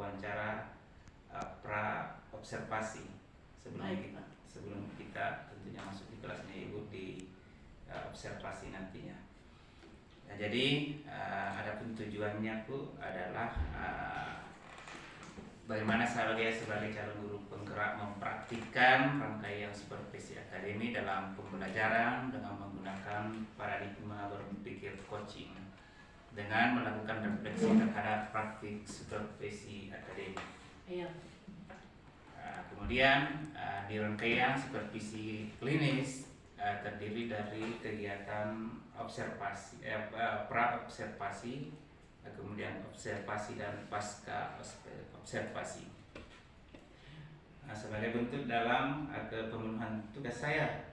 wawancara pra observasi sebelum kita tentunya masuk di kelasnya Ibu di observasi nantinya. Nah, jadi adapun tujuannya Bu adalah bagaimana saya sebagai calon guru penggerak mempraktikkan rangkaian supervisi akademi dalam pembelajaran dengan menggunakan paradigma berpikir coaching dengan melakukan refleksi terhadap praktik supervisi akademi. Iya. Kemudian di rangkaian supervisi klinis terdiri dari kegiatan observasi, pra-observasi, kemudian observasi dan pasca observasi. Sebagai bentuk dalam pemenuhan tugas saya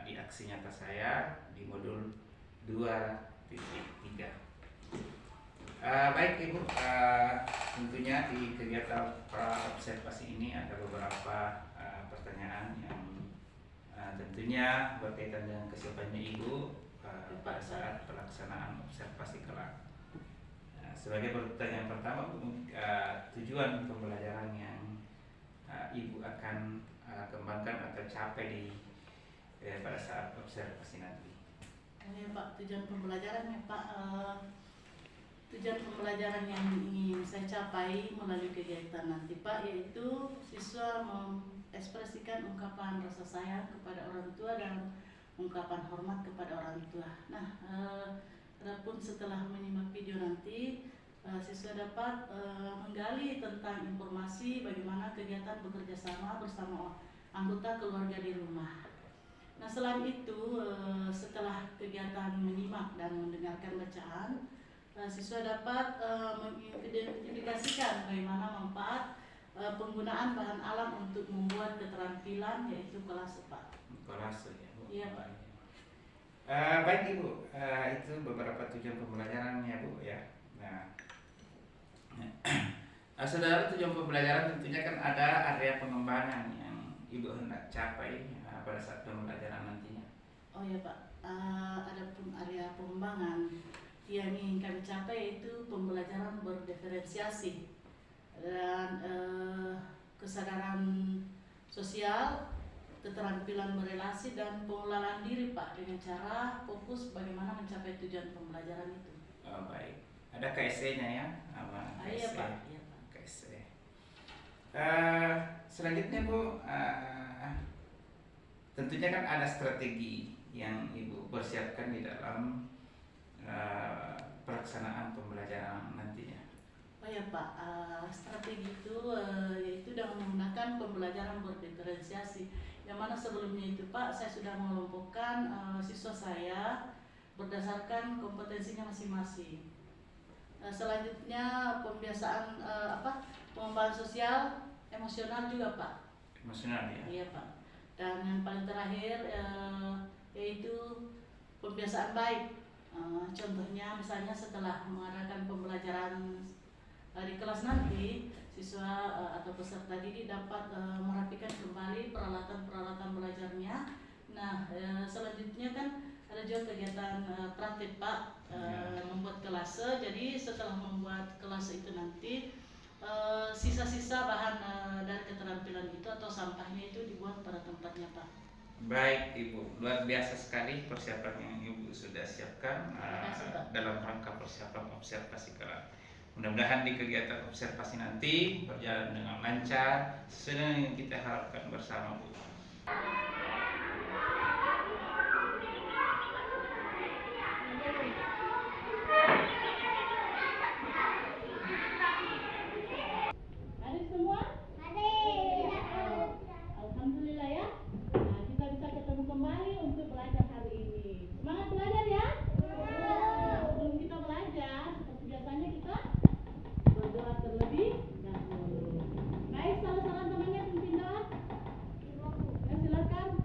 di aksi nyata saya di modul 2.3. Baik Ibu, tentunya di kegiatan pra-observasi ini ada beberapa pertanyaan yang tentunya berkaitan dengan kesiapannya Ibu pada saat pelaksanaan observasi kelak. Sebagai pertanyaan pertama, tujuan pembelajaran yang Ibu akan kembangkan atau capai pada saat observasi nanti. Ya Pak, tujuan pembelajarannya Pak, tujuan pembelajaran yang ingin saya capai melalui kegiatan nanti Pak, yaitu siswa mengekspresikan ungkapan rasa sayang kepada orang tua dan ungkapan hormat kepada orang tua. Nah, adapun setelah menyimak video nanti, siswa dapat menggali tentang informasi bagaimana kegiatan bekerja sama bersama anggota keluarga di rumah. Nah, selain itu, setelah kegiatan menyimak dan mendengarkan bacaan, siswa dapat mengidentifikasikan bagaimana manfaat penggunaan bahan alam untuk membuat keterampilan, yaitu kolase Pak. Kolase ya Bu? Iya Pak. Baik Ibu, itu beberapa tujuan pembelajarannya Bu ya. Nah, saudara, tujuan pembelajaran tentunya kan ada area pengembangan yang Ibu hendak capai pada saat pembelajaran nantinya. Oh ya Pak, adapun area pengembangan yang ingin kami capai yaitu pembelajaran berdiferensiasi dan kesadaran sosial, keterampilan berelasi dan pengelolaan diri Pak, dengan cara fokus bagaimana mencapai tujuan pembelajaran itu. Oh, baik. Ada KSE-nya ya? Iya Pak. Iya Pak. KSE. Selanjutnya Bu, tentunya kan ada strategi yang Ibu persiapkan di dalam pelaksanaan pembelajaran nantinya. Oh ya Pak, strategi itu yaitu dengan menggunakan pembelajaran berdiferensiasi, yang mana sebelumnya itu Pak saya sudah mengelompokkan siswa saya berdasarkan kompetensinya masing-masing. Selanjutnya pembiasaan pengembangan sosial, emosional juga Pak. Emosional ya? Iya Pak. Dan yang paling terakhir yaitu pembiasaan baik. Contohnya misalnya setelah mengadakan pembelajaran di kelas nanti, siswa atau peserta didik dapat merapikan kembali peralatan belajarnya. Nah, selanjutnya kan ada juga kegiatan praktik Pak, membuat kelase. Jadi setelah membuat kelase itu nanti sisa-sisa bahan dari keterampilan itu atau sampahnya itu dibuat pada tempatnya Pak. Baik Ibu, luar biasa sekali persiapan yang Ibu sudah siapkan dalam rangka persiapan observasi kelak. Mudah-mudahan di kegiatan observasi nanti berjalan dengan lancar sesuai dengan yang kita harapkan bersama Bu. Adik semua? Adik. Alhamdulillah ya. Nah, kita bisa ketemu kembali untuk belajar hari ini. Semangat belajar ya. Sebelum kita belajar, seperti biasanya kita berdoa terlebih dahulu. Baik, salam-salam temannya pimpin doa. Ya, silakan.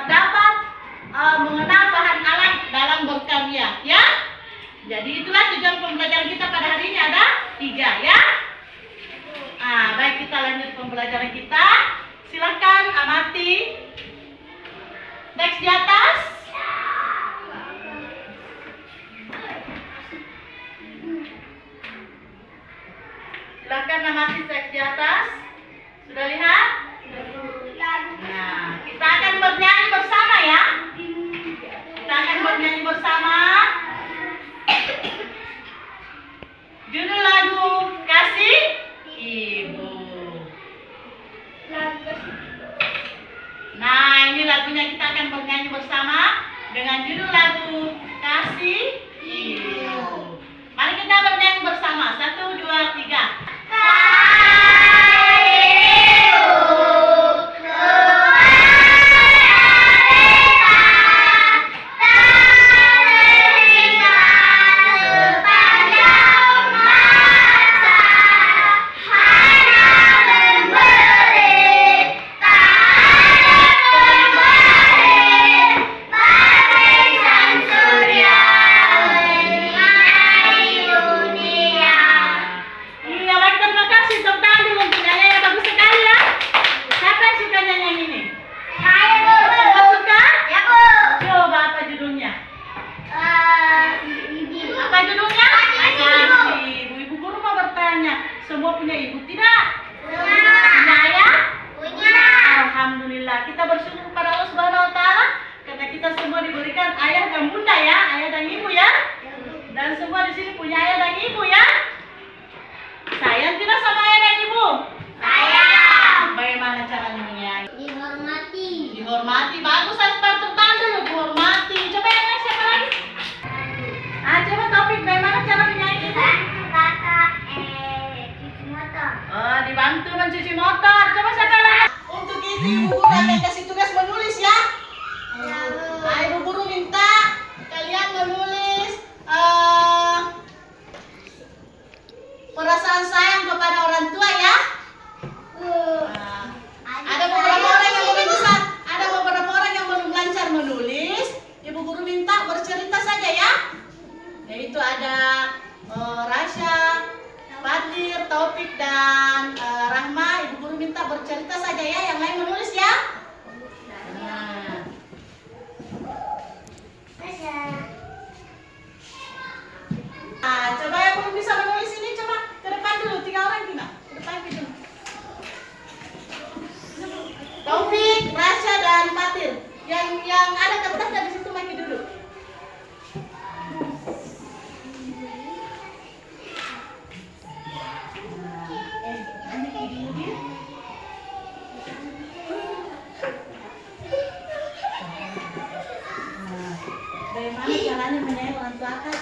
dapat mengenal bahan alam dalam berkarya, ya. Jadi itulah tujuan pembelajaran kita pada hari ini, ada 3, ya. Baik, kita lanjut pembelajaran kita. Silakan amati teks di atas. Silakan amati teks di atas. Sudah lihat? Nah, kita akan bernyanyi bersama, ya. Kita akan bernyanyi bersama. Judul lagu Kasih Ibu. Nah, ini lagunya, kita akan bernyanyi bersama dengan judul lagu Kasih Ibu. Mari kita bernyanyi bersama. 1, 2, 3. Semua punya ibu tidak? Punya ayah? Punya. Alhamdulillah, kita bersyukur kepada Allah Subhanahu wa taala karena kita semua diberikan ayah dan bunda, ya, ayah dan ibu, ya. Dan semua di sini punya ayah dan ibu, ya. Sayang tidak sama ayah dan ibu? Sayang. Bagaimana caranya menyayangi? Dihormati. Dihormati. Bagus, Aspar, tentang dulu dihormati. Coba yang lain, siapa lagi? Coba Taufik, bagaimana cara menyayangi ibu? Dibantu mencuci motor. Coba siapa lagi? Untuk itu ibu guru akan kasih tugas menulis, ya. Ibu guru minta kalian menulis perasaan sayang kepada orang tua, ya. Ada beberapa orang yang belum bisa, ada beberapa orang yang belum lancar menulis. Ibu guru minta bercerita saja, ya. Yaitu ada Rasya, Fatir, Taufik, dan Rahma. Ibu guru minta bercerita saja, ya. Yang lain menulis, ya. Coba yang belum bisa menulis ini, coba ke depan dulu. 3 orang gimana? Ke depan gitu. Taufik, Rasya, dan Fatir. Yang ada kertasnya di situ, maki dulu. Bagaimana caranya menyayangi orang tua, Kak?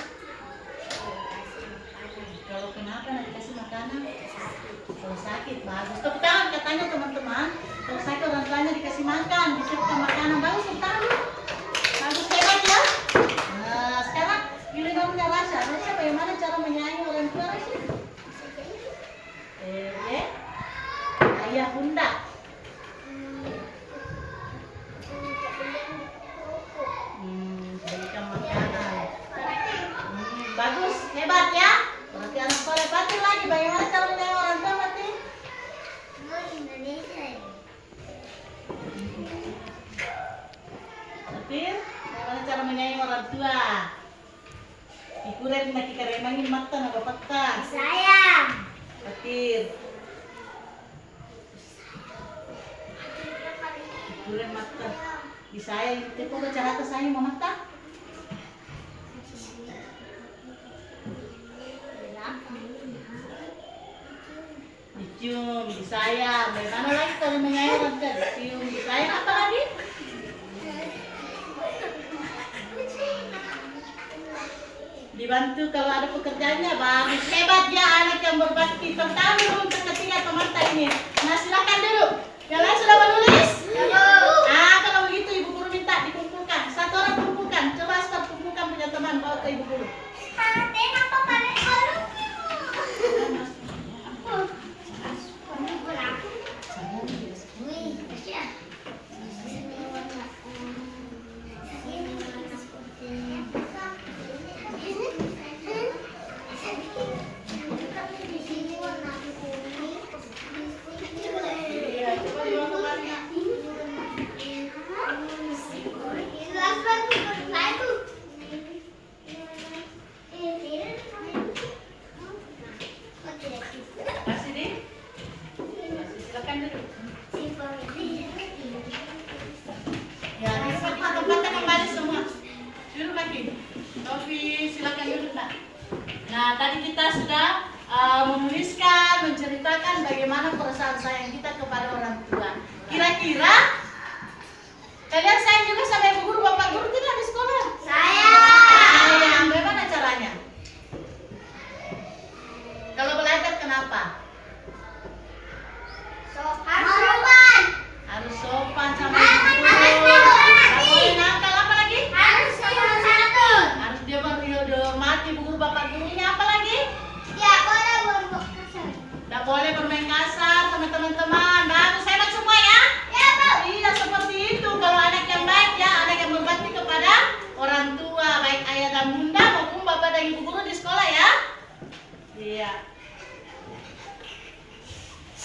Kalau kenapa nanti kasih makanan? Kalau sakit, bagus. Tepuk tangan katanya teman-teman. Kalau sakit orang tuanya dikasih makan, disiapkan makanan. Bagus, tepuk tangan. Bagus, hebat, ya. Nah, sekarang giliran punya Rasya. Rasya, bagaimana cara menyayangi orang tua, Rasya? Ayah, bunda. Berikan makanan. Bagus, hebat, ya. Berarti anak soleh. Fatir lagi, bagaimana cara menyayangi orang tua, Fatir? Fatir, bagaimana cara menyayangi orang tua? Ikuret nak ikaremangin mata na bapakan. Sayang. Fatir. Ikuret mata. Disayang, itu kok cara sayang mau mata? Dicium, disayang. Bagaimana lagi kalau menyayangi orang tua? Dicium, disayang, apa lagi? Dibantu kalau ada pekerjaannya. Bagus, hebat, ya, anak yang berbakti. Tentang dulu untuk ketiga teman-teman ini. Nah, silakan dulu. Yang lain sudah menulis? Kalau begitu ibu guru minta dikumpulkan. 1 orang kumpulkan. Coba start kumpulkan punya teman, bawa ke ibu guru. kita sudah menuliskan, menceritakan bagaimana perasaan sayang kita kepada orang tua. Kira-kira kalian sayang juga sama ibu guru, bapak guru tidak di sekolah? Sayang. Bagaimana caranya? Kalau belajar kenapa? Harus sopan sama ibu guru. Nggak boleh nakal, apa lagi? Harus dia dihormati ibu guru, bapak gurunya, apa lagi? Nggak boleh bermain kasar sama teman-teman. Bagus, hebat semua ya? Iya, seperti itu. Kalau anak yang baik ya, anak yang berbakti kepada orang tua, baik ayah dan bunda maupun bapak dan ibu guru di sekolah ya. Iya.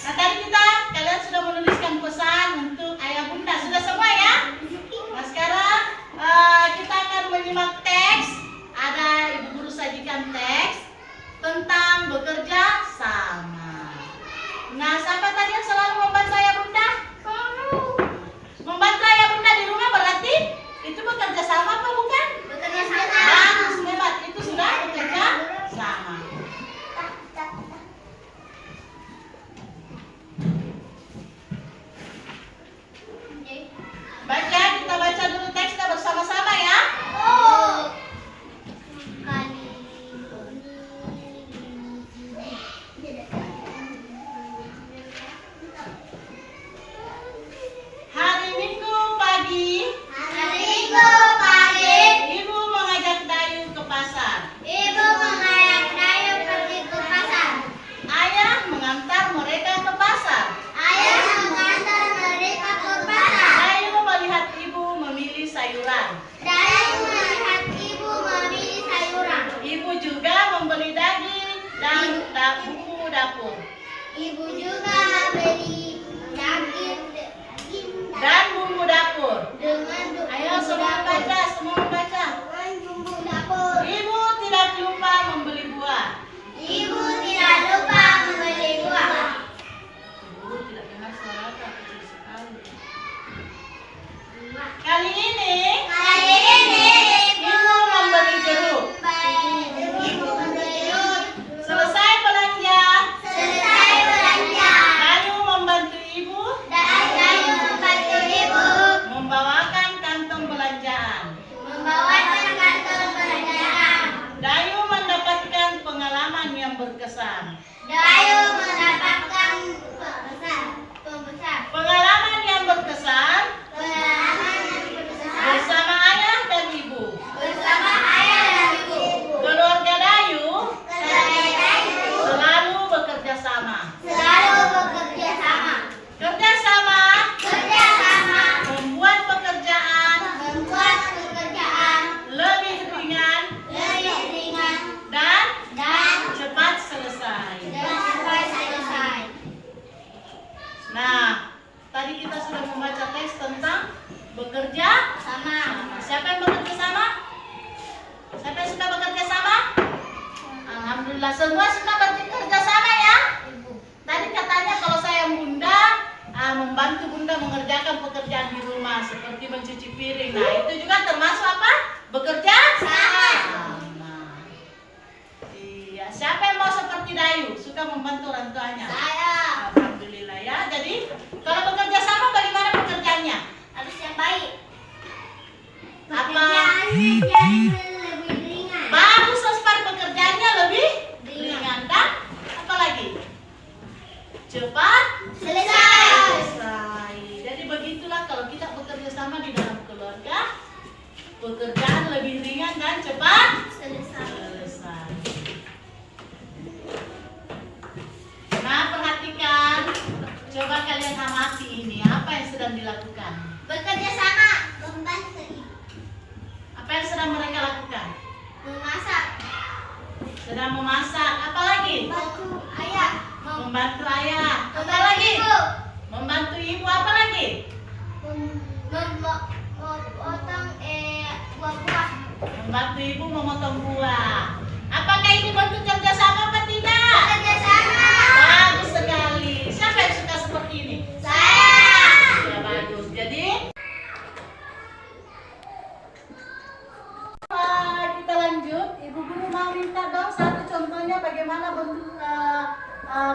Nah, tadi kalian sudah menuliskan pesan untuk ayah bunda, sudah semua ya? Nah, sekarang kita akan menyimak teks. Ada ibu guru sajikan teks tentang bekerja sama. Nah, siapa tadi yang selalu membantu ayah bunda? Membantu ayah bunda di rumah berarti itu bekerja sama apa bukan? Bekerja sama. Bagus, hebat. Itu sudah bekerja sama. Baik ya, kita baca dulu teksnya bersama-sama ya. Hari Minggu pagi, Ibu mengajak Dayu ke pasar. Ayah mengantar mereka ke pasar. Dayu melihat ibu memilih sayuran. Ibu juga membeli daging dan bumbu dapur. Ibu juga beli daging Dan bumbu dapur. dengan Ayo semua baca, semua baca. bumbu dapur. Ibu tidak lupa membeli buah. Ibu tidak lupa membeli buah. Ibu tidak dengar suara kecil sekali. Kali ini Ibu memberi jeruk. Ibu membeli jeruk. Selesai belanja, Selesai belanja, Dayu membantu ibu Dayu membantu ibu membawakan kantong belanjaan. membawakan kantong belanjaan. Dayu mendapatkan pengalaman yang berkesan. Dayu mendapatkan pembesar. Pengalaman yang berkesan Pengalaman yang berkesan bersama ayah dan ibu. bersama ayah dan ibu. Keluarga Dayu Keluarga Dayu selalu bekerja sama. selalu bekerja sama. Kerja sama Kerja sama membuat pekerjaan membuat pekerjaan lebih ringan lebih ringan dan dan cepat selesai. cepat selesai. Nah, tadi kita sudah membaca teks tentang bekerja Sama. sama. Siapa yang bekerja sama? Siapa yang suka bekerja sama? Alhamdulillah, semua suka bekerja sama ya. Tadi katanya kalau saya bunda membantu bunda mengerjakan pekerjaan di rumah seperti mencuci piring. Nah, itu juga termasuk apa? Bekerja Sama. sama. Iya, siapa yang mau seperti Dayu? Suka membantu orang tuanya? Saya Alhamdulillah ya. Jadi kalau bekerja sama bagaimana pekerjaannya? harus yang baik. Apa? Pekerjaannya jadi lebih ringan. Bagus, Osmar, pekerjaannya lebih Ringan. ringan dan apa lagi? Cepat Selesai. Jadi begitulah kalau kita bekerja sama di dalam keluarga, pekerjaan lebih ringan dan cepat selesai. Nah, perhatikan, coba kalian amati ini, apa yang sedang dilakukan? Bekerja sama membantu Apa yang sedang mereka lakukan? memasak. Sedang memasak, apa lagi? Bantu ayah. Membantu ayah, apa Membantu lagi? ibu. Membantu ibu, apa lagi? Memotong buah-buah. Membantu ibu memotong buah. Apakah ini bentuk kerjasama apa tidak? Bekerja sama. Bagus sekali. Siapa yang suka seperti ini? Saya. Ya, bagus. Jadi kita lanjut. Ibu guru mau minta dong satu contoh contohnya bagaimana bentuk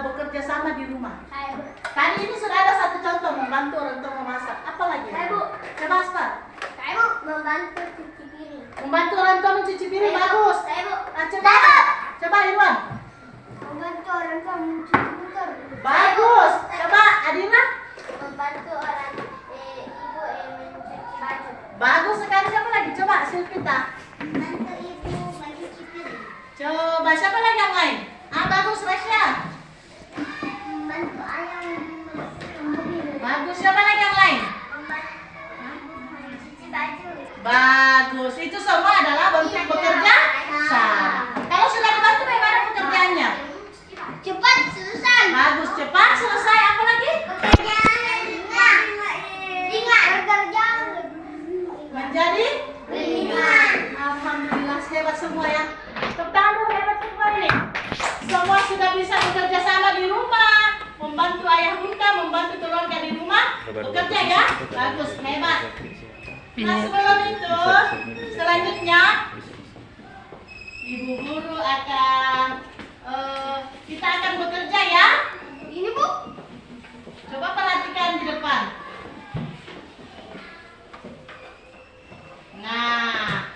bekerja sama di rumah. Tadi ini sudah ada satu contoh membantu orang tua memasak. Apa lagi? Coba Asfar. Membantu cuci piring. Membantu orang tua mencuci piring bagus. Coba, coba Irwan. Membantu orang tua mencuci motor. Bagus. Coba Adina. Membantu orang ibu mencuci baju. Bagus sekali. Siapa lagi? Coba Silvita. Membantu ibu mencuci piring. Coba siapa lagi yang lain? Bagus Rasya. Membantu ayah membersihkan mobil. Bagus. Siapa lagi yang lain? Membantu mencuci baju. Bagus. Itu semua adalah bentuk bekerja sama. Kalau sudah dibantu bagaimana pekerjaannya? Cepat selesai. Bagus. Cepat selesai. Apa lagi? Pekerjaan ringan. Pekerjaan Menjadi ringan. Alhamdulillah hebat semua ya. Tepuk tangan dulu, hebat semua ini. Semua sudah bisa bekerja sama di rumah, membantu ayah bunda, membantu keluarga di rumah, bekerja ya. Bagus, hebat. Nah sebelum itu, selanjutnya Ibu Guru akan kita akan bekerja ya. Ini Bu. Coba perhatikan di depan. Nah,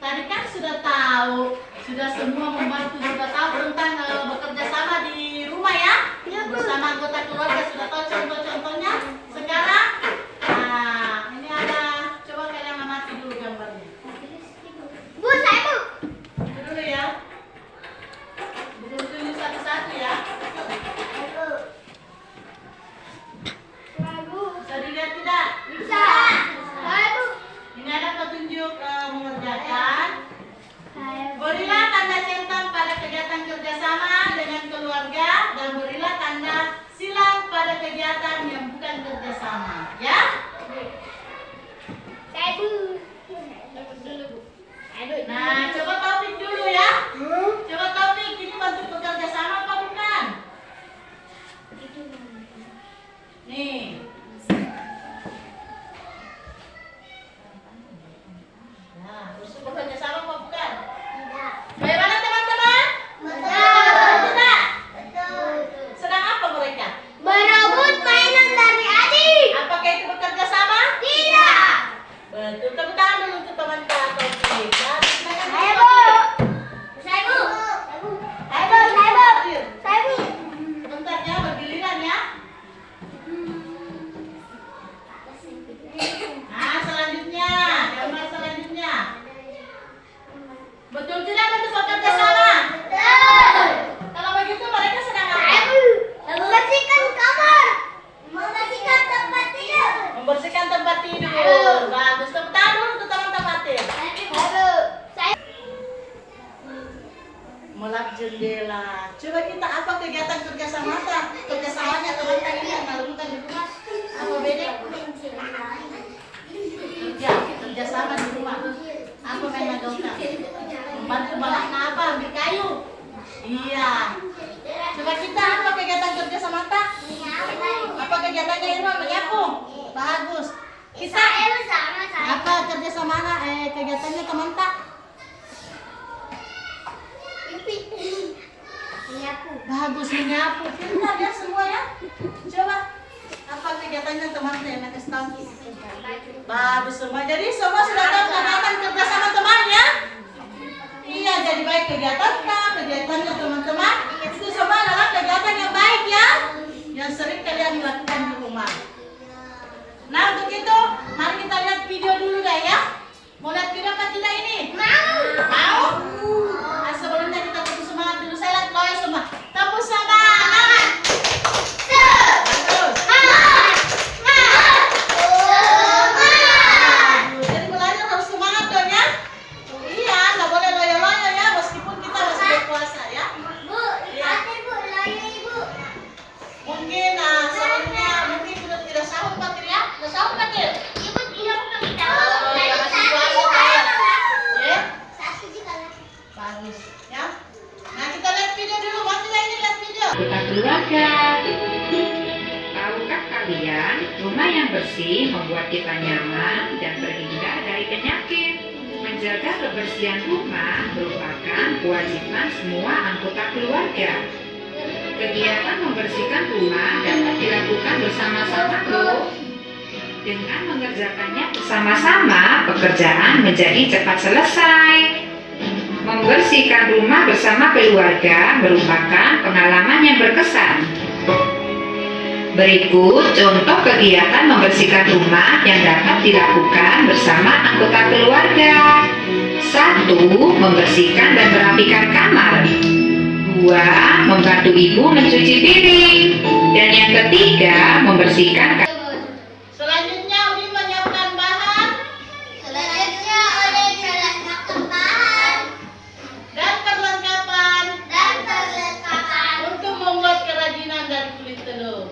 tadi kan sudah tahu, sudah semua membantu, sudah tahu tentang bekerja sama di rumah ya. Bersama anggota keluarga sudah tahu contoh-contohnya. Sekarang, nah ini ada, coba kalian amati dulu gambarnya. Bu, saya Bu. Itu dulu ya. Dulu satu-satu ya. Bisa dilihat tidak? Bisa. Saya Bu. Ini ada petunjuk mengerjakan. Saya Bu. Berilah tanda centang pada kegiatan kerjasama dengan keluarga dan berilah tanda silang pada kegiatan yang bukan kerjasama. Ya? Saya Bu. Nah, coba Taufik dulu ya. Coba Taufik, ini bentuk bekerja sama apa bukan? Nih. Nah, bentuk bekerja sama apa bukan? Tidak. Bagaimana teman-teman? Betul. Tidak. Betul. Sedang apa mereka? Berebut mainan dari adik. Apakah itu bekerja sama? Tidak. Betul. Tepuk tangan dulu untuk teman Taufik. Saya Bu. Saya Bu. Saya Bu. Saya Bu. Saya Bu. Sebentar ya, bergiliran ya. Nah, selanjutnya, gambar selanjutnya. Betul tidak bentuk bekerja sama? Betul. Kalau begitu mereka sedang Saya apa? Bu. Membersihkan kamar. Membersihkan tempat tidur. Membersihkan tempat tidur. Bagus. Tepuk tangan dulu untuk teman-teman. Saya Bu. Saya Melap jendela. Coba kita apa kegiatan kerjasama? Kerjasamanya teman-teman ini yang melakukan di rumah. Apa beda? Kerjasama di rumah. Apa main lakukan? Membantu balakna apa? Ambil kayu. Iya. Coba kita apa kegiatan kerjasama tak? Apa kegiatannya Irwan? Menyapu. Bagus. Kita Saya bersama saya. apa kerjasama kegiatannya teman tak? Menyapu. Bagus menyapu. Pintar ya semua ya. Coba apa kegiatannya teman-teman yang kasih tahu? Bagus semua. Jadi semua sudah tahu kegiatan kerjasama teman ya? Iya, jadi baik kegiatannya teman-teman. Itu semua adalah kegiatan yang baik ya, yang sering kalian lakukan di rumah. Nah untuk itu, mari kita lihat video dulu deh ya. Mau lihat video apa tidak ini? Mau. Mau? Nah, sebelumnya kita tepuk semangat dulu. Saya lihat loyo semua. Tepuk semangat. Bagus. Jadi belajar harus semangat dong ya. Iya, nggak boleh loyo-loyo ya, meskipun kita masih berpuasa ya. Bu, hati Bu, loyo Ibu. Mungkin sebelumnya mungkin sudah tidak sahur Patil ya. Sudah sahur Patil? Ibu tidak mau tahu. Oh, Dari masih satu puasa saya ya. malah. Ya, Satu juga lah. bagus ya. Nah kita lihat video dulu. Waktunya ini lihat video. Kita keluarga. Tahukah kalian, rumah yang bersih membuat kita nyaman dan terhindar dari penyakit. menjaga kebersihan rumah merupakan kewajiban semua anggota keluarga. Kegiatan membersihkan rumah dapat dilakukan bersama-sama loh. Dengan mengerjakannya bersama-sama, pekerjaan menjadi cepat selesai. Membersihkan rumah bersama keluarga merupakan pengalaman yang berkesan. Berikut contoh kegiatan membersihkan rumah yang dapat dilakukan bersama anggota keluarga. 1. Membersihkan dan merapikan kamar. 2. Membantu ibu mencuci piring. Dan yang ketiga, membersihkan Selanjutnya Udin menyiapkan bahan Selanjutnya oleh perlengkapan bahan dan perlengkapan dan perlengkapan untuk membuat kerajinan dari kulit telur.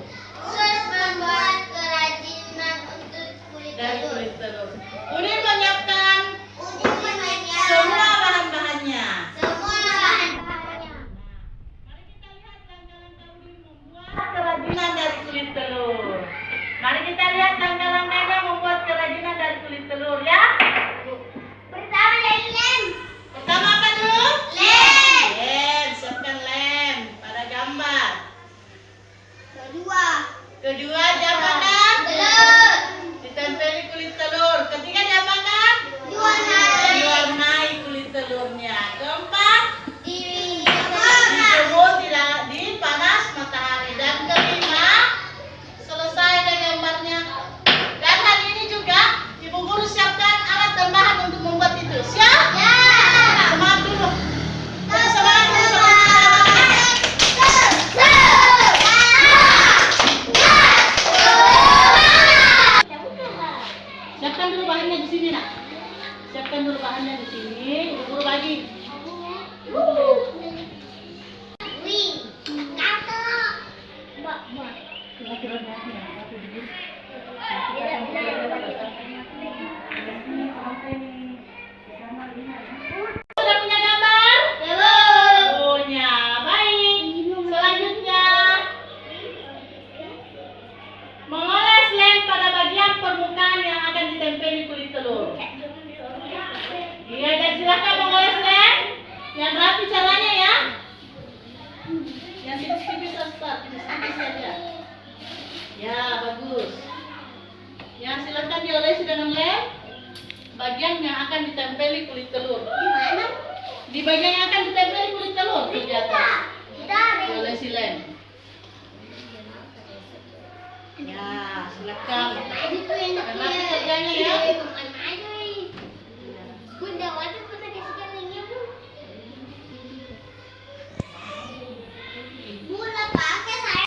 untuk membuat kerajinan untuk kulit Dari telur. kulit telur. Udin menyiapkan Udin menyiapkan semua bahan-bahannya. semua bahan-bahannya. Mari kita lihat langkah-langkah Udin membuat kerajinan dari kulit telur. Mari kita lihat langkah-langkahnya membuat kerajinan dari kulit telur ya. Pertama dari lem. Pertama apa dulu? Lem. Lem, siapkan lem pada gambar. Kedua. Kedua diapakan? Telur. Ditempeli kulit telur. Ketiga diapakan? Diwarnai. Diwarnai kulit telurnya. Keempat, Dijemur. dijemur di panas matahari. Dan kelima, selesai deh gambarnya. Dan hari ini juga Ibu Guru siapkan alat dan bahan untuk membuat itu. Siap? Ya. Semangat dulu. Semangat dulu, semangat. Siapkan dulu bahannya di sini, Nak. Siapkan dulu bahannya di sini. Ibu Guru bagi. Wih, cakep. Kira-kira bahannya apa dulu? Sudah punya gambar? Punya. Baik. Selanjutnya, mengoles lem pada bagian permukaan yang akan ditempeli kulit telur. Iya, dan silakan mengoles lem. Yang rapi caranya ya. Yang tipis-tipis start, tipis-tipis saja. Ya, bagus. Yang silakan diolesi dengan lem bagian yang akan ditempeli kulit telur. Gimana? Di bagian yang akan ditempeli kulit telur tuh di atas. Kita Diolesi lem. Ya, silakan. aja tuh enak Dan rapi kerjanya ya. Makan aja nih. Bunda waktu kita kasihkan ini bu. Mula pakai saya.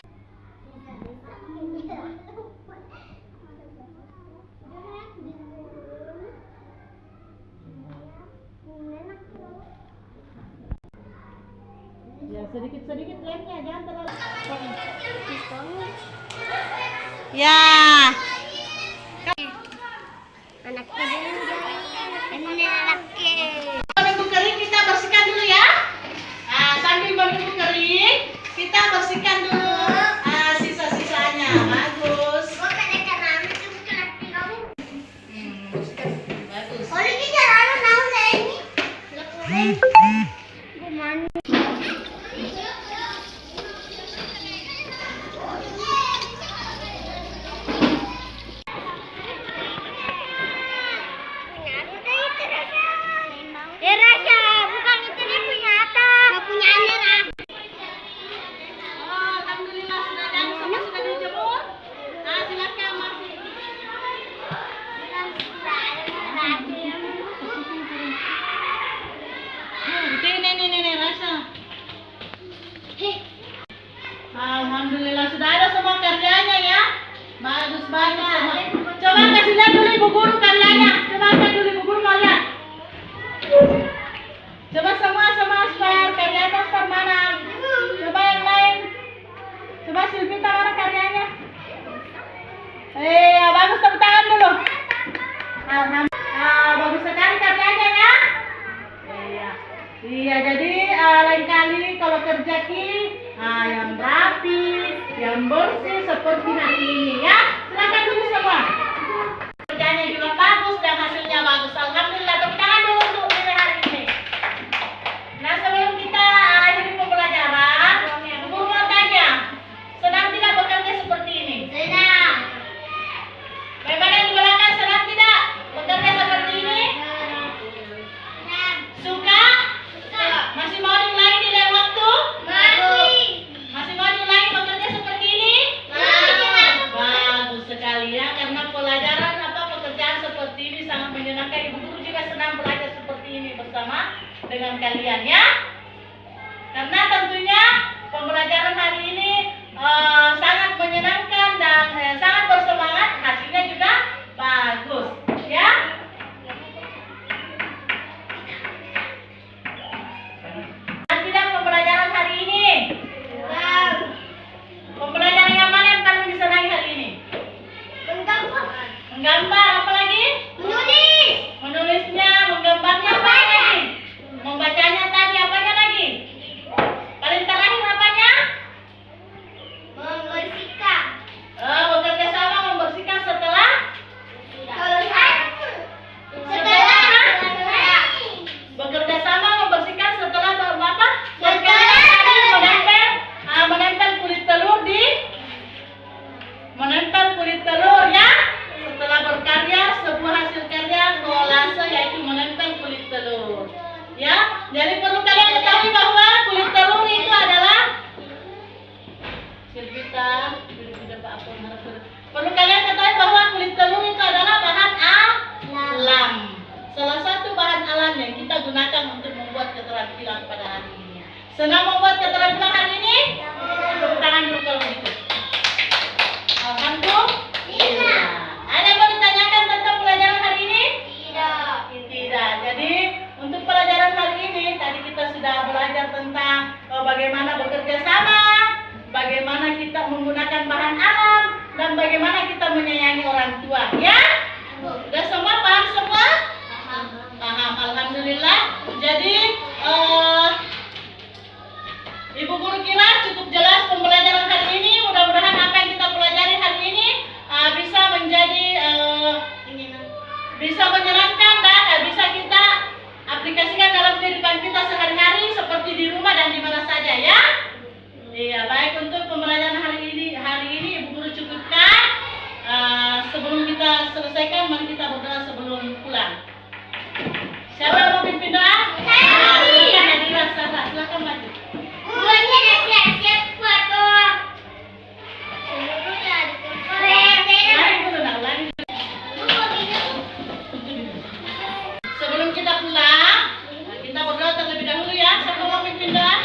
Ya, sedikit-sedikit lemnya, jangan terlalu. Ya. Anaknya dulu. Anaknya. Menunggu kering kita bersihkan dulu ya. Nah, sambil menunggu kering kita bersihkan dulu sisa-sisanya. Bagus. Bagus. Oh, alhamdulillah sudah dan semua sudah dijemur. Nah, silakan masih. Ini rasa. Alhamdulillah sudah ada semua karyanya ya. Bagus banget. Coba kasih lihat dulu Ibu Guru karyanya. Coba lihat dulu Ibu Guru mau lihat. Coba semua spare karyanya spare mana? Coba yang lain. Coba Silvita mana karyanya? Bagus tepuk tangan dulu. Alhamdulillah. Bagus sekali karyanya ya. Iya, jadi lain kali kalau kerja yang rapi, yang bersih seperti hari ini ya. Silakan dulu semua. Kerjanya juga bagus dan hasilnya bagus. Alhamdulillah, tepuk tangan dulu. dengan kalian ya. Karena tentunya pembelajaran hari ini sangat menyenangkan dan sangat bersemangat, hasilnya juga bagus ya. Tidak pembelajaran hari ini. Pembelajaran yang mana yang paling disenangi hari ini? Menggambar, apa lagi? Menulisnya, menggambarnya apa lagi? Membacanya tadi, apanya lagi? Paling terakhir apanya? Bekerja sama membersihkan setelah bekerja sama membersihkan setelah apa? Menempel kulit telur menempel kulit telur ya. Setelah berkarya, sebuah hasil karya kolase yaitu menempel kulit telur. Ya, jadi perlu kalian ketahui bahwa kulit telur itu adalah perlu kalian ketahui bahwa kulit telur itu adalah bahan alam. Salah satu bahan alam yang kita gunakan untuk membuat keterampilan pada hari ini. Senang membuat keterampilan hari ini? Tepuk tangan dulu kalau begitu. Alhamdulillah. Ada yang mau ditanyakan tentang pelajaran hari ini? Tidak. Jadi untuk pelajaran hari ini tadi kita sudah belajar tentang bagaimana bekerja sama, bagaimana kita menggunakan bahan alam, dan bagaimana kita menyayangi orang tua. Ya? Sudah semua paham semua? Paham. Alhamdulillah. Jadi Ibu Guru kira cukup jelas pembelajaran hari ini. Mudah-mudahan apa yang kita pelajari hari ini bisa menjadi bisa menyenangkan dan bisa kita aplikasikan dalam kehidupan kita sehari-hari seperti di rumah dan di mana saja ya. Iya, baik, untuk pembelajaran hari ini Ibu Guru cukupkan. Sebelum kita selesaikan, mari kita berdoa sebelum pulang. Siapa yang mau pimpin doa? Silakan Nadira, silakan maju. Sebelum kita pulang, kita berdoa terlebih dahulu ya. Siapa mau pimpin doa?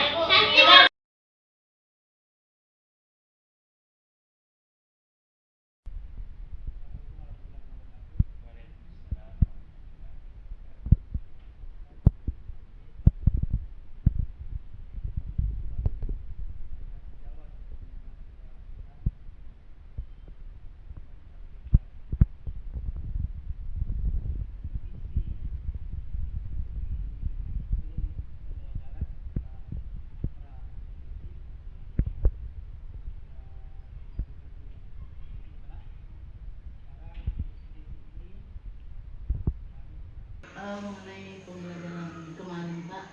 Mengenai pembelajaran kemarin Pak,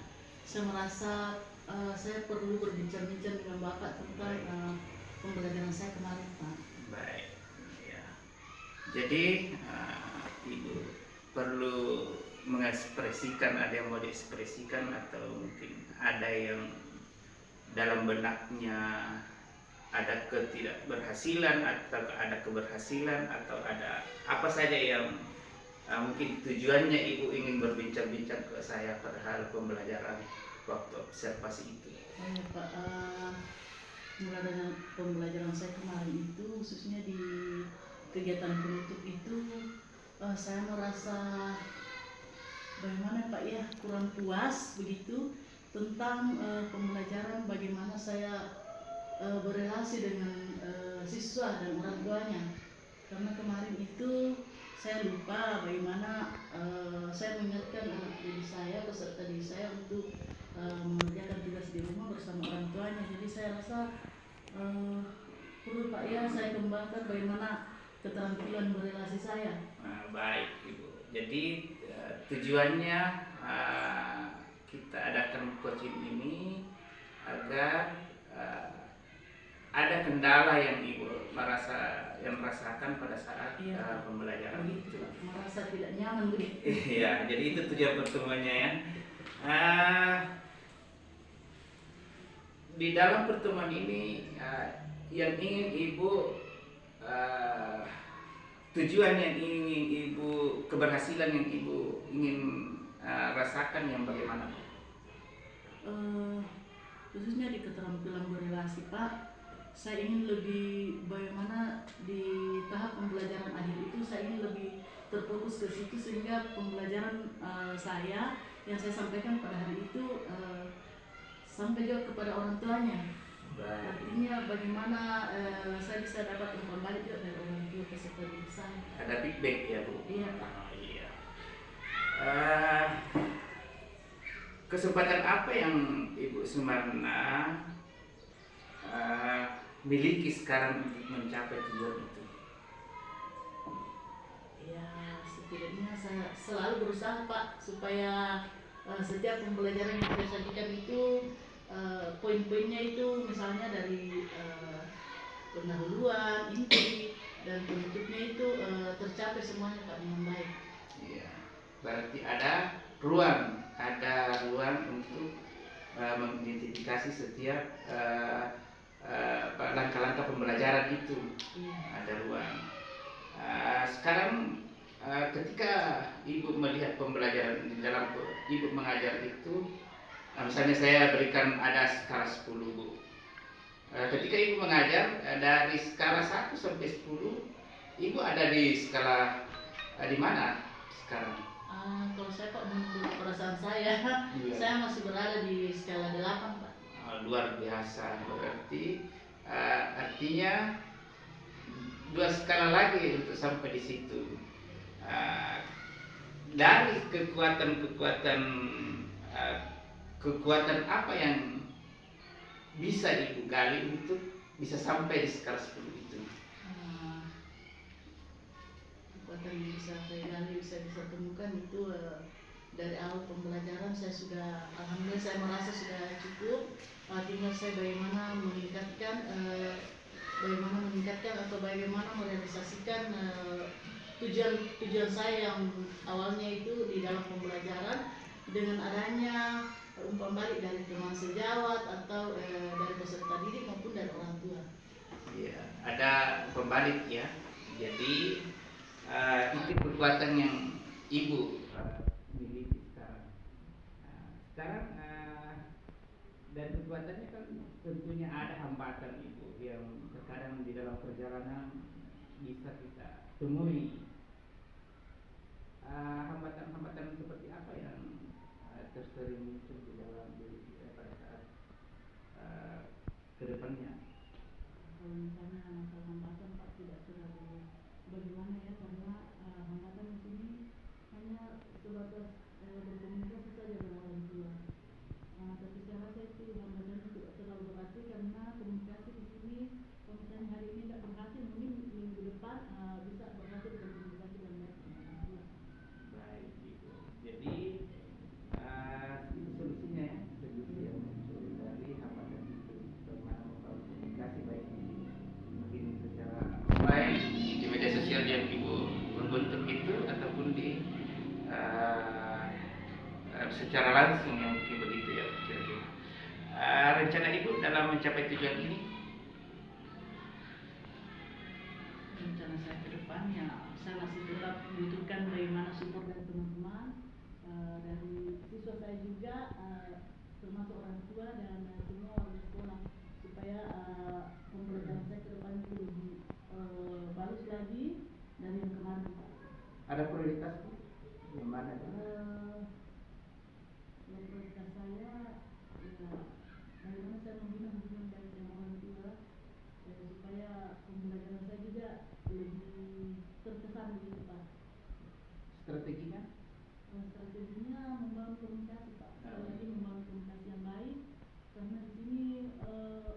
saya merasa saya perlu berbincang-bincang dengan Bapak tentang pembelajaran saya kemarin Pak. Baik, ya. Jadi Ibu perlu mengekspresikan, ada yang mau diekspresikan atau mungkin ada yang dalam benaknya ada ketidakberhasilan atau ada keberhasilan atau ada apa saja yang mungkin tujuannya Ibu ingin berbincang-bincang ke saya pada hal pembelajaran waktu observasi itu. Ya Pak, pembelajaran saya kemarin itu khususnya di kegiatan penutup itu saya merasa bagaimana Pak ya, kurang puas begitu tentang pembelajaran bagaimana saya berrelasi dengan siswa dan orang tuanya. Karena kemarin itu saya lupa bagaimana saya mengingatkan anak didik saya, peserta didik saya untuk mengerjakan tugas di rumah bersama orang tuanya. Jadi saya rasa perlu Pak ya saya kembangkan bagaimana keterampilan berrelasi saya. Baik Ibu. Jadi tujuannya kita adakan coaching ini agar ada kendala yang Ibu merasakan pada saat pembelajaran itu. Merasa tidak nyaman begitu. Iya, jadi itu tujuan pertemuannya ya. Di dalam pertemuan ini yang ingin Ibu tujuan yang ingin Ibu, keberhasilan yang Ibu ingin rasakan yang bagaimana? eh, khususnya di keterampilan berrelasi Pak, saya ingin lebih bagaimana di tahap pembelajaran akhir itu saya ingin lebih terfokus ke situ sehingga pembelajaran saya yang saya sampaikan pada hari itu sampai juga kepada orang tuanya. Baik. Artinya bagaimana saya bisa dapat umpan balik juga dari orang tua peserta didik saya. Ada feedback ya Bu? Iya Pak. Oh, iya. Eh, Kesempatan apa yang Ibu Sumarna miliki sekarang untuk mencapai tujuan itu? Ya setidaknya saya selalu berusaha Pak supaya setiap pembelajaran yang saya sajikan itu poin-poinnya itu misalnya dari pendahuluan, inti dan penutupnya itu tercapai semuanya Pak dengan baik. Iya. Berarti ada ruang untuk mengidentifikasi setiap langkah-langkah pembelajaran itu. Iya. Ada ruang. Sekarang ketika Ibu melihat pembelajaran di dalam Ibu mengajar itu, misalnya saya berikan ada skala 10 Bu. Ketika Ibu mengajar dari skala 1 sampai 10, Ibu ada di skala di mana sekarang? Kalau saya Pak menurut perasaan saya, Iya. saya masih berada di skala 8 Pak. Luar biasa, berarti artinya 2 skala lagi untuk sampai di situ. Dari kekuatan apa yang bisa Ibu gali untuk bisa sampai di skala 10 itu? Kekuatan yang bisa saya gali, bisa temukan itu dari awal pembelajaran saya sudah, alhamdulillah saya merasa sudah cukup. Tinggal saya bagaimana meningkatkan atau bagaimana merealisasikan tujuan saya yang awalnya itu di dalam pembelajaran dengan adanya umpan balik dari teman sejawat atau dari peserta didik maupun dari orang tua. Iya, ada umpan balik ya. Jadi itu kekuatan yang Ibu miliki sekarang. Sekarang dan kekuatannya kan tentunya ada hambatan Ibu yang terkadang di dalam perjalanan bisa kita temui. Hambatan-hambatan seperti apa yang tersering muncul di dalam diri kita pada saat kedepannya? Kalau misalnya masalah hambatan Pak tidak terlalu bagaimana ya, karena hambatan di sini hanya sebatas berkomunikasi saja dengan orang tua. Tapi saya rasa itu hambatannya tidak terlalu berarti karena komunikasi di sini kalau misalnya hari ini tidak berhasil mungkin minggu depan bisa berhasil berkomunikasi dengan baik dengan orang tua. Baik Ibu. Jadi itu solusinya ya, solusi yang muncul dari hambatan itu bagaimana membangun komunikasi baik mungkin secara baik di media sosial yang Ibu membentuk itu ataupun di secara langsung yang mungkin begitu ya kira-kira. Rencana Ibu dalam mencapai tujuan ini? Rencana saya ke depannya, saya masih tetap membutuhkan bagaimana support dari teman-teman, dari siswa saya juga, termasuk orang tua dan semua warga sekolah, supaya pembelajaran saya ke depan itu lebih bagus lagi dari yang kemarin Pak. Ada prioritas Bu? Yang mana? Prioritas saya ya bagaimana saya membina hubungan baik dengan orang tua supaya pembelajaran saya juga lebih terkesan begitu Pak. Strateginya? Strateginya membangun komunikasi Pak. Sekali lagi membangun komunikasi yang baik, karena di sini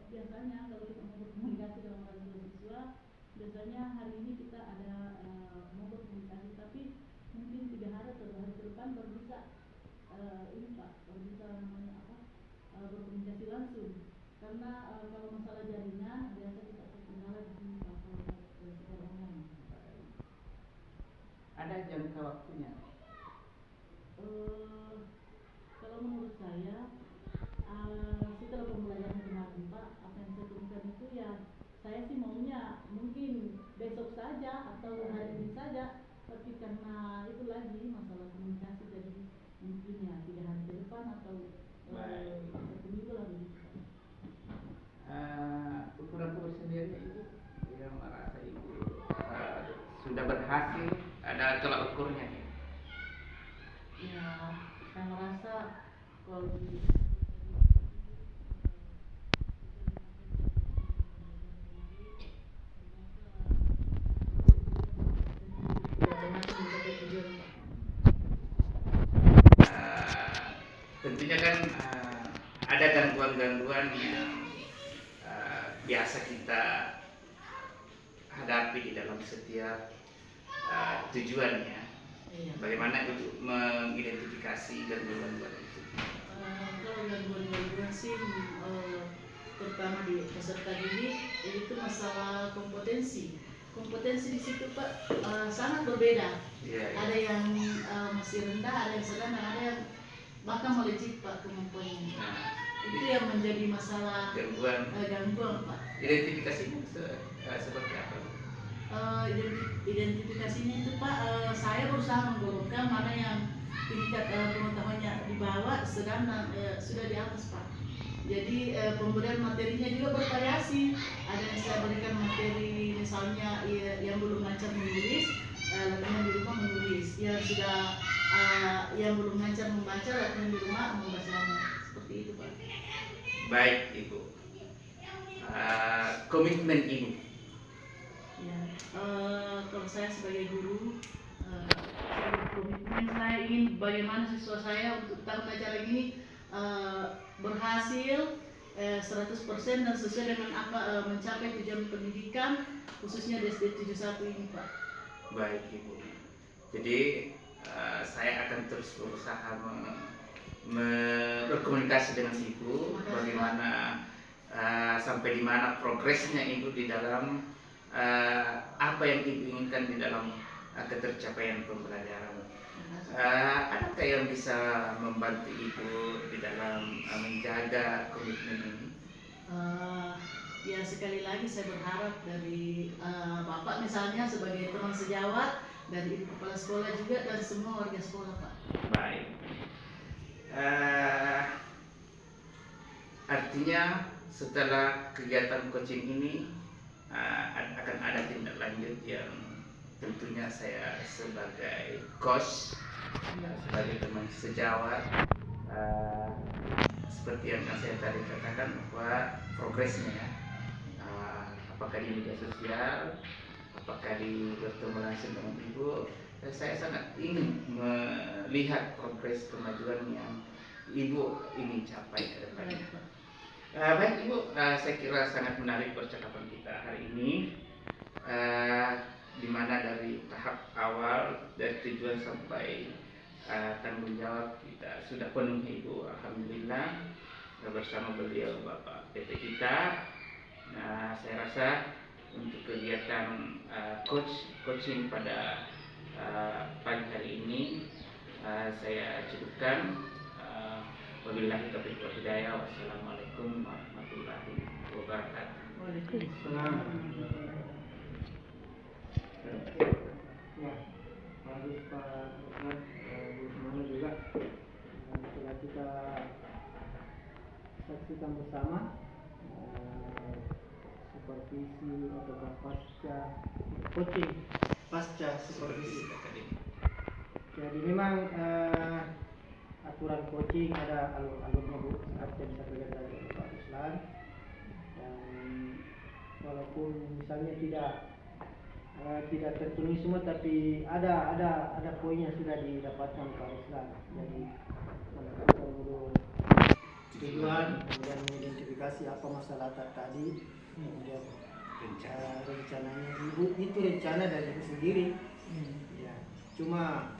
biasanya kalau kita mau berkomunikasi dengan orang tua siswa, biasanya hari ini kita ada mau berkomunikasi, tapi mungkin 3 hari atau 2 hari ke depan baru bisa ini Pak, baru bisa namanya apa, berkomunikasi langsung. Karena kalau masalah jaringan biasa kita terkendala di sini Pak kalau secara online. Ada jangka waktunya? Kalau menurut saya setelah pembelajaran kemarin Pak, apa yang saya temukan itu ya saya sih maunya mungkin besok saja atau hari ini saja, tapi karena itu lagi masalah komunikasi jadi mungkin ya 3 hari ke depan atau Baik. 1 minggu lah begitu. Ukuran sendiri Ibu yang merasa Ibu sudah berhasil, ada tolak ukurnya nih. Ya, saya merasa kalau Tentunya kan ada gangguan-gangguan yang biasa kita hadapi di dalam setiap tujuannya. Iya. Bagaimana Ibu mengidentifikasi gangguan-gangguan itu? Kalau gangguan-gangguan sih terutama di peserta didik itu masalah kompetensi. Kompetensi di situ Pak sangat berbeda. Iya, iya. Ada yang masih rendah, ada yang sedang, dan ada yang bahkan melejit Pak kemampuannya. Nah, Itu yang menjadi masalah gangguan gangguan Pak. identifikasinya seperti apa? Identifikasinya itu Pak, saya berusaha menggolongkan mana yang tingkat pengetahuannya di bawah, sedang sudah di atas Pak. Jadi pemberian materinya juga bervariasi. Ada yang saya berikan materi misalnya yang belum lancar menulis, latihan di rumah menulis. Yang sudah yang belum lancar membaca, latihan di rumah membacanya. Seperti itu Pak. Baik Ibu. Komitmen Ibu. Ya, kalau saya sebagai guru, komitmen saya ingin bagaimana siswa saya untuk tahun ajaran ini berhasil 100% dan sesuai dengan apa mencapai tujuan pendidikan khususnya di SD 71 ini Pak. Baik Ibu. Jadi saya akan terus berusaha berkomunikasi dengan Ibu bagaimana sampai di mana progresnya Ibu di dalam apa yang Ibu inginkan di dalam ketercapaian pembelajaran. Adakah yang bisa membantu Ibu di dalam menjaga komitmen ini? Ya sekali lagi saya berharap dari Bapak misalnya sebagai teman sejawat, dari Ibu Kepala Sekolah juga, dan semua warga sekolah Pak. Baik. Artinya setelah kegiatan coaching ini akan ada tindak lanjut yang tentunya saya sebagai coach, sebagai teman sejawat, seperti yang saya tadi katakan bahwa progresnya apakah di media sosial, apakah di bertemu langsung dengan Ibu, saya sangat ingin melihat progres kemajuan yang Ibu ingin capai ke depannya. Baik Ibu, saya kira sangat menarik percakapan kita hari ini, di mana dari tahap awal dari tujuan sampai tanggung jawab kita sudah penuhi Ibu, alhamdulillah, bersama beliau Bapak PT kita. Nah, saya rasa untuk kegiatan coaching pada pagi hari ini saya cukupkan. Wabillahi taufiq wal hidayah. Wassalamualaikum warahmatullahi wabarakatuh. Waalaikumsalam. Ya, bagus Pak Ustaz, semuanya juga setelah kita saksikan bersama supervisi atau pasca coaching, pasca supervisi. Jadi memang aturan coaching ada alur-alurnya Bu, seperti yang disampaikan dari Pak Ruslan. Dan walaupun misalnya tidak terpenuhi semua, tapi ada poin yang sudah didapatkan Pak Ruslan. Jadi menentukan dulu tujuan, kemudian mengidentifikasi apa masalah tadi, kemudian rencananya Ibu itu rencana dari Ibu sendiri. Ya, cuma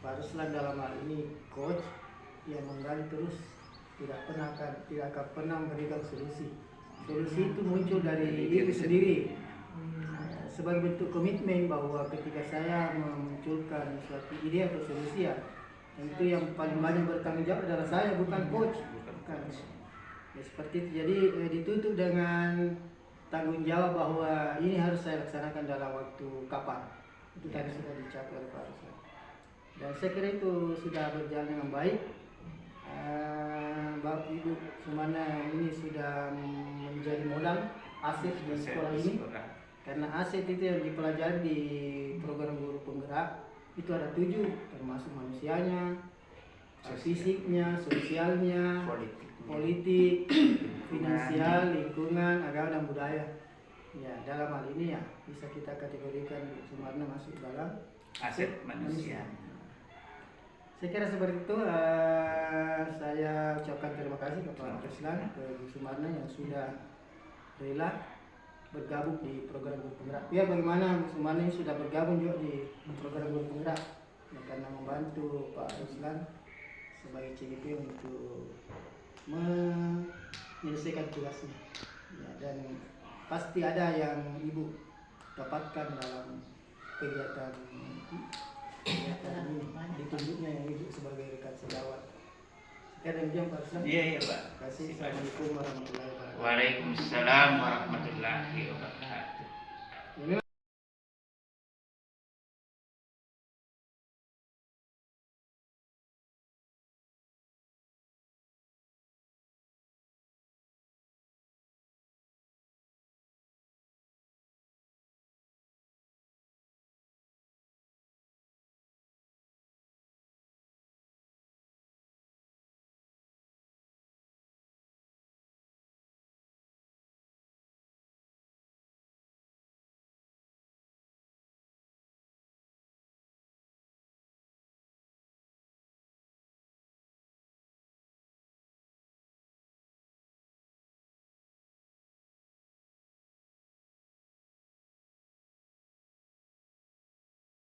Pak Ruslan dalam hal ini coach yang menggali terus, tidak akan pernah memberikan solusi. Solusi itu muncul dari Ibu sendiri. Sebagai bentuk komitmen bahwa ketika saya memunculkan suatu ide atau solusi, ya itu yang paling banyak bertanggung jawab adalah saya, bukan coach. Bukan. Ya, seperti itu. Jadi ditutup dengan tanggung jawab bahwa ini harus saya laksanakan dalam waktu kapan. Itu tadi sudah dicapai oleh Pak Ruslan. Dan saya kira itu sudah berjalan dengan baik. Bapak Ibu Sumana ini sudah menjadi modal aset di sekolah ini. Karena aset itu yang dipelajari di program guru penggerak itu ada 7, termasuk manusianya, fisiknya, sosialnya, politik, finansial, lingkungan, agama dan budaya. Ya, dalam hal ini ya bisa kita kategorikan Sumarna masuk dalam Aset manusia. Saya kira seperti itu. Saya ucapkan terima kasih kepada Pak Ruslan, ke Bu Sumarna yang sudah rela bergabung di program guru penggerak. Ya, bagaimana Bu Sumarna ini sudah bergabung juga di program guru penggerak ya, karena membantu Pak Ruslan sebagai CGP untuk menyelesaikan tugasnya. Ya, dan pasti ada yang Ibu dapatkan dalam kegiatan ini, ditunjuknya yang Ibu sebagai rekan sejawat. Sekian demikian Pak Ruslan. Iya, iya, Pak. Terima kasih. Assalamualaikum warahmatullahi wabarakatuh. Waalaikumsalam warahmatullahi wabarakatuh.